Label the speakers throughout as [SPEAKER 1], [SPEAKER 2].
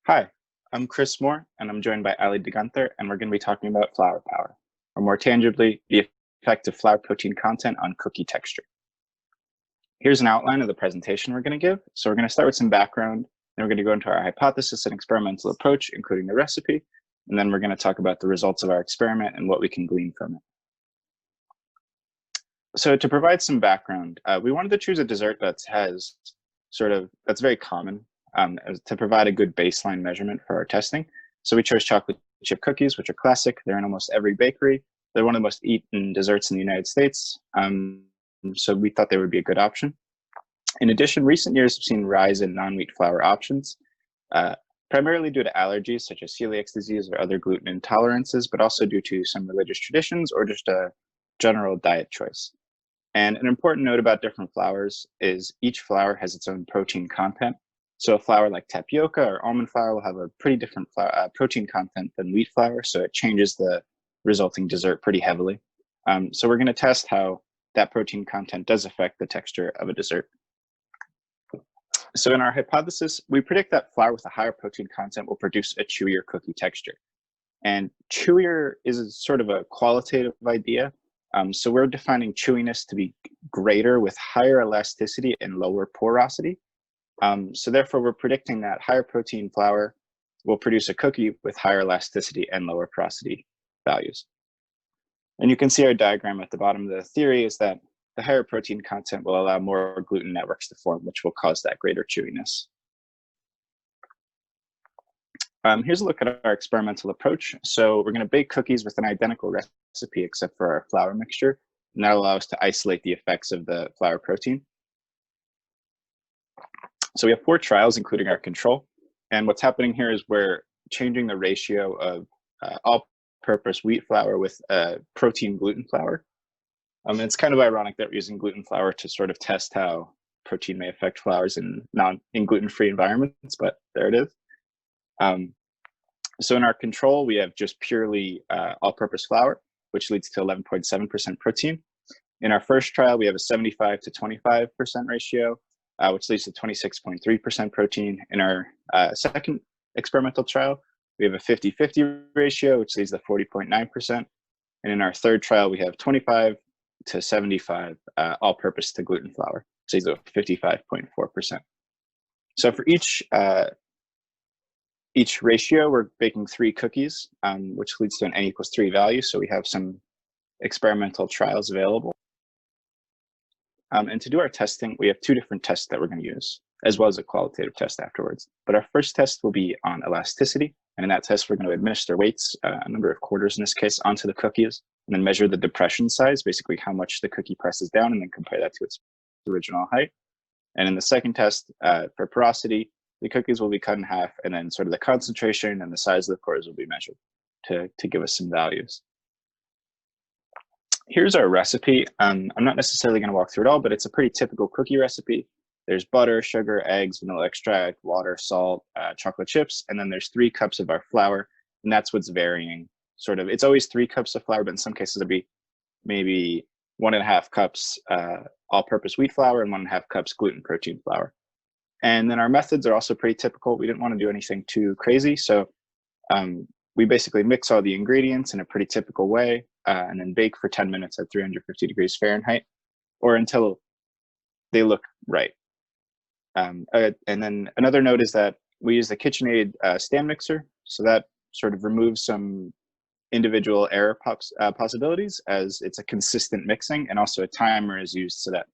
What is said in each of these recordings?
[SPEAKER 1] Hi, I'm Chris Moore, and I'm joined by Ali DeGunther, and we're going to be talking about flour power, or more tangibly, the effect of flour protein content on cookie texture. Here's an outline of the presentation we're going to give. So we're going to start with some background, then we're going to go into our hypothesis and experimental approach, including the recipe, and then we're going to talk about the results of our experiment and what we can glean from it. So to provide some background, we wanted to choose a dessert that's very common to provide a good baseline measurement for our testing. So we chose chocolate chip cookies, which are classic. They're in almost every bakery. They're one of the most eaten desserts in the United States. So we thought they would be a good option. In addition, recent years have seen rise in non-wheat flour options, primarily due to allergies such as celiac disease or other gluten intolerances, but also due to some religious traditions or just a general diet choice. And an important note about different flours is each flour has its own protein content. So a flour like tapioca or almond flour will have a pretty different protein content than wheat flour, so it changes the resulting dessert pretty heavily. So we're going to test how that protein content does affect the texture of a dessert. So in our hypothesis, we predict that flour with a higher protein content will produce a chewier cookie texture. And chewier is sort of a qualitative idea. So we're defining chewiness to be greater with higher elasticity and lower porosity. So therefore, we're predicting that higher protein flour will produce a cookie with higher elasticity and lower porosity values. And you can see our diagram at the bottom of the theory is that the higher protein content will allow more gluten networks to form, which will cause that greater chewiness. Here's a look at our experimental approach. So we're going to bake cookies with an identical recipe except for our flour mixture, and that'll allow us to isolate the effects of the flour protein. So we have 4 trials, including our control. And what's happening here is we're changing the ratio of all-purpose wheat flour with protein gluten flour. It's kind of ironic that we're using gluten flour to sort of test how protein may affect flours in gluten-free environments, but there it is. So in our control, we have just purely all-purpose flour, which leads to 11.7% protein. In our first trial, we have a 75 to 25% ratio, which leads to 26.3% protein. In our second experimental trial, we have a 50-50 ratio, which leads to 40.9%. And in our third trial, we have 25 to 75 all-purpose to gluten flour, which leads to 55.4%. So for each ratio, we're baking 3 cookies, which leads to an n=3 value. So we have some experimental trials available. And to do our testing, we have 2 different tests that we're going to use, as well as a qualitative test afterwards. But our first test will be on elasticity. And in that test, we're going to administer weights, a number of quarters in this case, onto the cookies, and then measure the depression size, basically how much the cookie presses down, and then compare that to its original height. And in the second test, for porosity, the cookies will be cut in half, and then sort of the concentration and the size of the pores will be measured to give us some values. Here's our recipe. I'm not necessarily going to walk through it all, but it's a pretty typical cookie recipe. There's butter, sugar, eggs, vanilla extract, water, salt, chocolate chips, and then there's 3 cups of our flour, and that's what's varying. Sort of, it's always 3 cups of flour, but in some cases it'll be maybe 1.5 cups all-purpose wheat flour and 1.5 cups gluten protein flour. And then our methods are also pretty typical. We didn't want to do anything too crazy, so we basically mix all the ingredients in a pretty typical way, and then bake for 10 minutes at 350 degrees Fahrenheit, or until they look right. And then another note is that we use the KitchenAid stand mixer, so that sort of removes some individual error possibilities, as it's a consistent mixing, and also a timer is used so that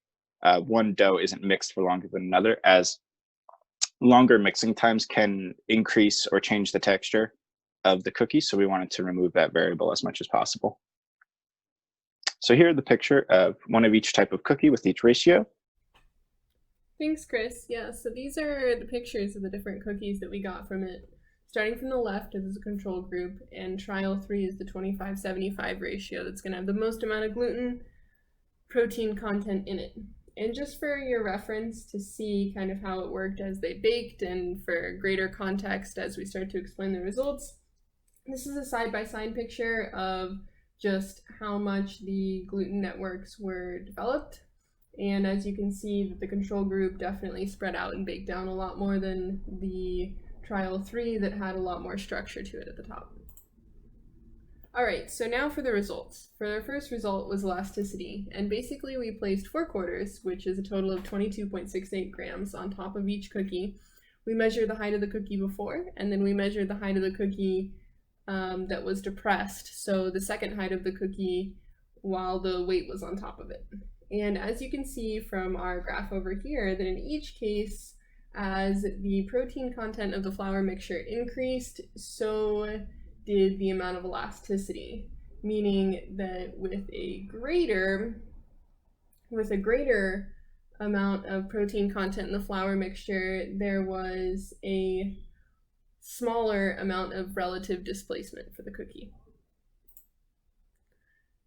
[SPEAKER 1] one dough isn't mixed for longer than another, as longer mixing times can increase or change the texture of the cookie, so we wanted to remove that variable as much as possible. So here are the picture of one of each type of cookie with each ratio.
[SPEAKER 2] Thanks, Chris. Yeah, so these are the pictures of the different cookies that we got from it. Starting from the left is the control group, and trial 3 is the 25-75 ratio that's going to have the most amount of gluten protein content in it. And just for your reference to see kind of how it worked as they baked, and for greater context as we start to explain the results, this is a side-by-side picture of just how much the gluten networks were developed. And as you can see, the control group definitely spread out and baked down a lot more than the trial 3 that had a lot more structure to it at the top. All right, so now for the results. For our first result was elasticity, and basically we placed 4 quarters, which is a total of 22.68 grams on top of each cookie. We measured the height of the cookie before, and then we measured the height of the cookie that was depressed, so the second height of the cookie while the weight was on top of it. And as you can see from our graph over here, that in each case, as the protein content of the flour mixture increased, so did the amount of elasticity, meaning that with a greater amount of protein content in the flour mixture, there was a smaller amount of relative displacement for the cookie.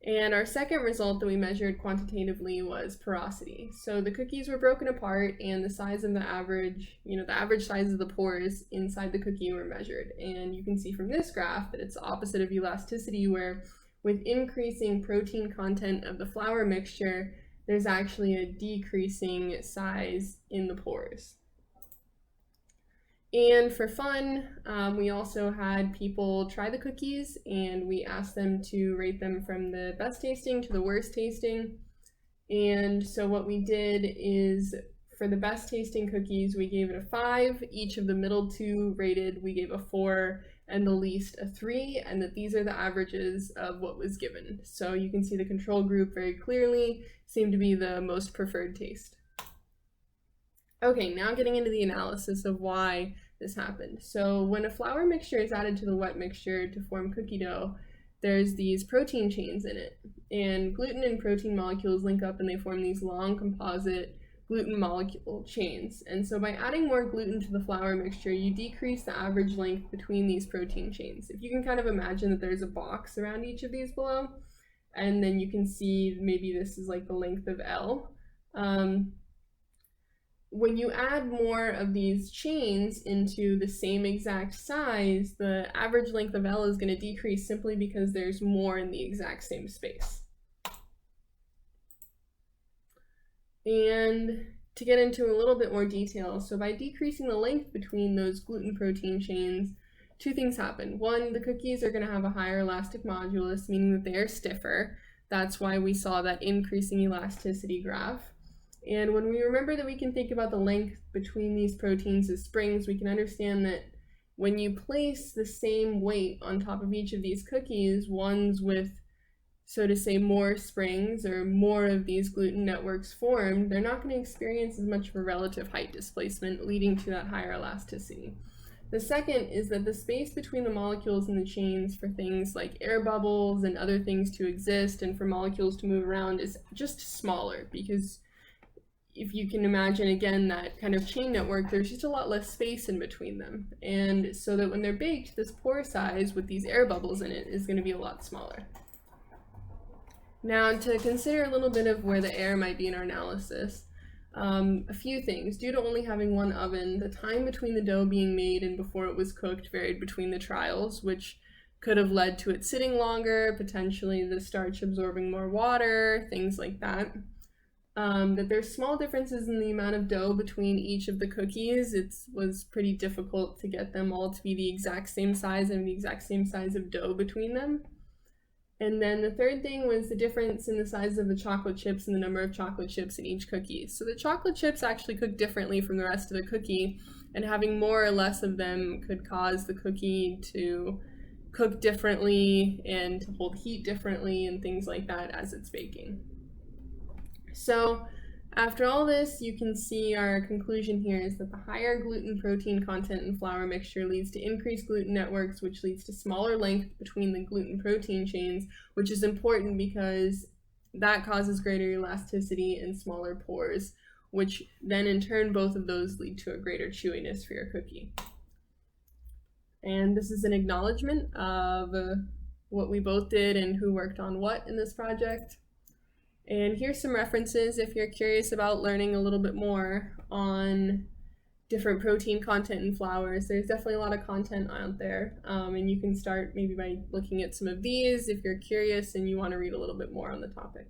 [SPEAKER 2] And our second result that we measured quantitatively was porosity. So the cookies were broken apart and the size of the average size of the pores inside the cookie were measured. And you can see from this graph that it's the opposite of elasticity, where with increasing protein content of the flour mixture, there's actually a decreasing size in the pores. And for fun, we also had people try the cookies, and we asked them to rate them from the best tasting to the worst tasting. And so what we did is, for the best tasting cookies, we gave it a 5. Each of the middle 2 rated, we gave a 4, and the least a 3, and that these are the averages of what was given. So you can see the control group very clearly seemed to be the most preferred taste. Okay, now getting into the analysis of why this happened. So when a flour mixture is added to the wet mixture to form cookie dough, there's these protein chains in it. And gluten and protein molecules link up and they form these long composite gluten molecule chains. And so by adding more gluten to the flour mixture, you decrease the average length between these protein chains. If you can kind of imagine that there's a box around each of these below, and then you can see maybe this is like the length of L. When you add more of these chains into the same exact size, the average length of L is going to decrease simply because there's more in the exact same space. And to get into a little bit more detail, so by decreasing the length between those gluten protein chains, 2 things happen. 1, the cookies are going to have a higher elastic modulus, meaning that they are stiffer. That's why we saw that increasing elasticity graph. And when we remember that we can think about the length between these proteins as springs, we can understand that when you place the same weight on top of each of these cookies, ones with, so to say, more springs or more of these gluten networks formed, they're not going to experience as much of a relative height displacement, leading to that higher elasticity. The second is that the space between the molecules in the chains for things like air bubbles and other things to exist and for molecules to move around is just smaller, because if you can imagine, again, that kind of chain network, there's just a lot less space in between them. And so that when they're baked, this pore size with these air bubbles in it is going to be a lot smaller. Now, to consider a little bit of where the air might be in our analysis, a few things. Due to only having 1 oven, the time between the dough being made and before it was cooked varied between the trials, which could have led to it sitting longer, potentially the starch absorbing more water, things like that. That there's small differences in the amount of dough between each of the cookies. It was pretty difficult to get them all to be the exact same size and the exact same size of dough between them. And then the third thing was the difference in the size of the chocolate chips and the number of chocolate chips in each cookie. So the chocolate chips actually cook differently from the rest of the cookie, and having more or less of them could cause the cookie to cook differently and to hold heat differently and things like that as it's baking. So after all this, you can see our conclusion here is that the higher gluten protein content in flour mixture leads to increased gluten networks, which leads to smaller length between the gluten protein chains, which is important because that causes greater elasticity and smaller pores, which then in turn, both of those lead to a greater chewiness for your cookie. And this is an acknowledgement of what we both did and who worked on what in this project. And here's some references if you're curious about learning a little bit more on different protein content in flours. There's definitely a lot of content out there, and you can start maybe by looking at some of these if you're curious and you want to read a little bit more on the topic.